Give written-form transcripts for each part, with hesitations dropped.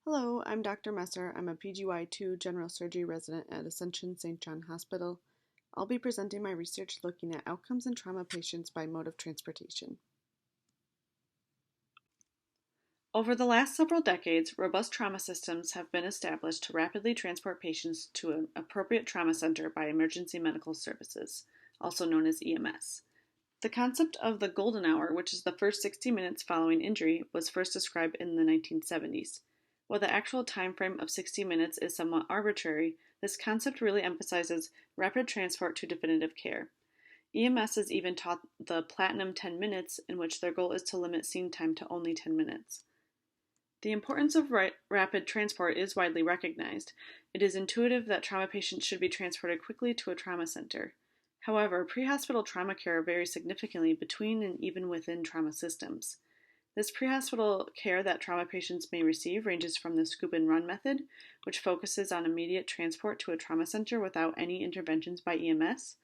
Hello, I'm Dr. Messer. I'm a PGY2 general surgery resident at Ascension St. John Hospital. I'll be presenting my research looking at outcomes in trauma patients by mode of transportation. Over the last several decades, robust trauma systems have been established to rapidly transport patients to an appropriate trauma center by emergency medical services, also known as EMS. The concept of the golden hour, which is the first 60 minutes following injury, was first described in the 1970s. While the actual time frame of 60 minutes is somewhat arbitrary, this concept really emphasizes rapid transport to definitive care. EMS is even taught the platinum 10 minutes, in which their goal is to limit scene time to only 10 minutes. The importance of rapid transport is widely recognized. It is intuitive that trauma patients should be transported quickly to a trauma center. However, pre-hospital trauma care varies significantly between and even within trauma systems. This pre-hospital care that trauma patients may receive ranges from the scoop and run method, which focuses on immediate transport to a trauma center without any interventions by EMS,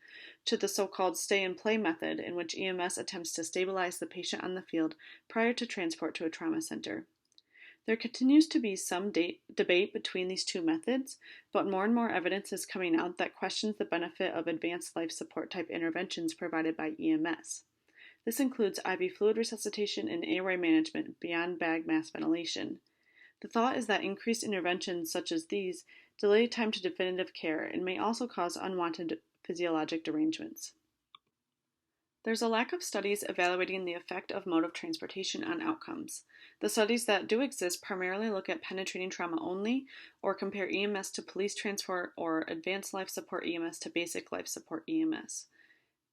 to the so-called stay and play method, in which EMS attempts to stabilize the patient on the field prior to transport to a trauma center. There continues to be some debate between these two methods, but more and more evidence is coming out that questions the benefit of advanced life support type interventions provided by EMS. This includes IV fluid resuscitation and airway management beyond bag mask ventilation. The thought is that increased interventions such as these delay time to definitive care and may also cause unwanted physiologic derangements. There's a lack of studies evaluating the effect of mode of transportation on outcomes. The studies that do exist primarily look at penetrating trauma only, or compare EMS to police transport or advanced life support EMS to basic life support EMS.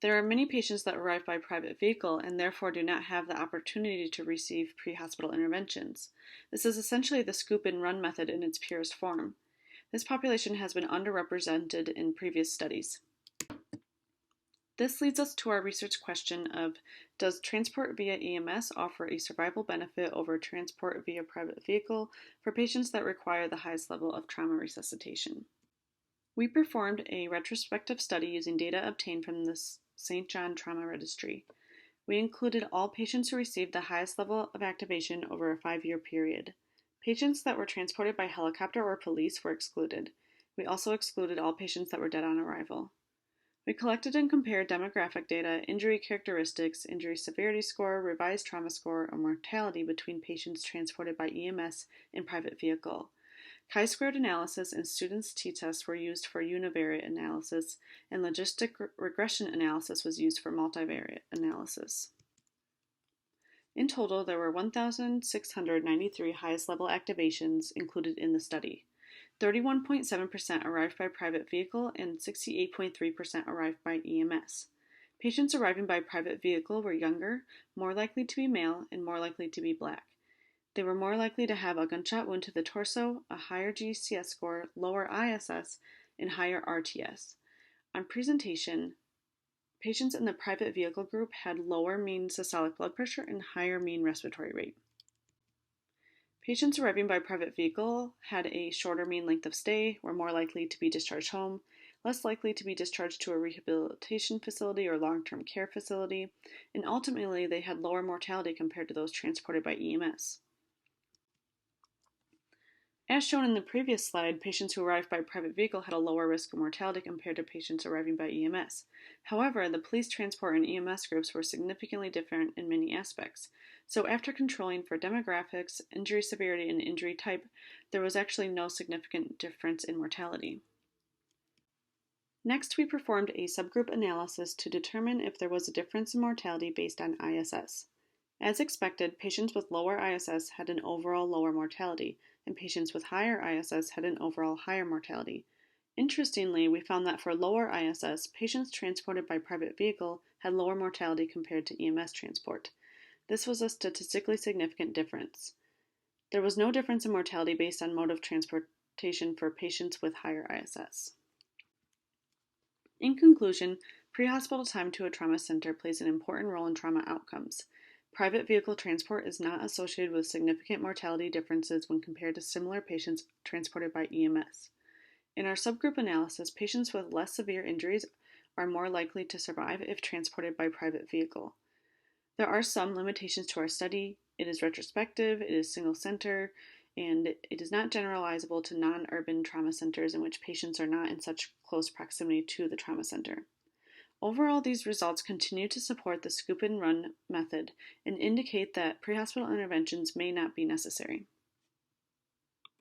There are many patients that arrive by private vehicle and therefore do not have the opportunity to receive pre-hospital interventions. This is essentially the scoop and run method in its purest form. This population has been underrepresented in previous studies. This leads us to our research question of, does transport via EMS offer a survival benefit over transport via private vehicle for patients that require the highest level of trauma resuscitation? We performed a retrospective study using data obtained from the St. John Trauma Registry. We included all patients who received the highest level of activation over a 5-year period. Patients that were transported by helicopter or police were excluded. We also excluded all patients that were dead on arrival. We collected and compared demographic data, injury characteristics, injury severity score, revised trauma score, or mortality between patients transported by EMS and private vehicle. Chi-squared analysis and students' t-tests were used for univariate analysis, and logistic regression analysis was used for multivariate analysis. In total, there were 1,693 highest level activations included in the study. 31.7% arrived by private vehicle and 68.3% arrived by EMS. Patients arriving by private vehicle were younger, more likely to be male, and more likely to be Black. They were more likely to have a gunshot wound to the torso, a higher GCS score, lower ISS, and higher RTS. On presentation, patients in the private vehicle group had lower mean systolic blood pressure and higher mean respiratory rate. Patients arriving by private vehicle had a shorter mean length of stay, were more likely to be discharged home, less likely to be discharged to a rehabilitation facility or long-term care facility, and ultimately they had lower mortality compared to those transported by EMS. As shown in the previous slide, patients who arrived by private vehicle had a lower risk of mortality compared to patients arriving by EMS. However, the police transport and EMS groups were significantly different in many aspects. So after controlling for demographics, injury severity, and injury type, there was actually no significant difference in mortality. Next, we performed a subgroup analysis to determine if there was a difference in mortality based on ISS. As expected, patients with lower ISS had an overall lower mortality, and patients with higher ISS had an overall higher mortality. Interestingly, we found that for lower ISS, patients transported by private vehicle had lower mortality compared to EMS transport. This was a statistically significant difference. There was no difference in mortality based on mode of transportation for patients with higher ISS. In conclusion, pre-hospital time to a trauma center plays an important role in trauma outcomes. Private vehicle transport is not associated with significant mortality differences when compared to similar patients transported by EMS. In our subgroup analysis, patients with less severe injuries are more likely to survive if transported by private vehicle. There are some limitations to our study. It is retrospective, it is single center, and it is not generalizable to non-urban trauma centers in which patients are not in such close proximity to the trauma center. Overall, these results continue to support the scoop and run method and indicate that pre-hospital interventions may not be necessary.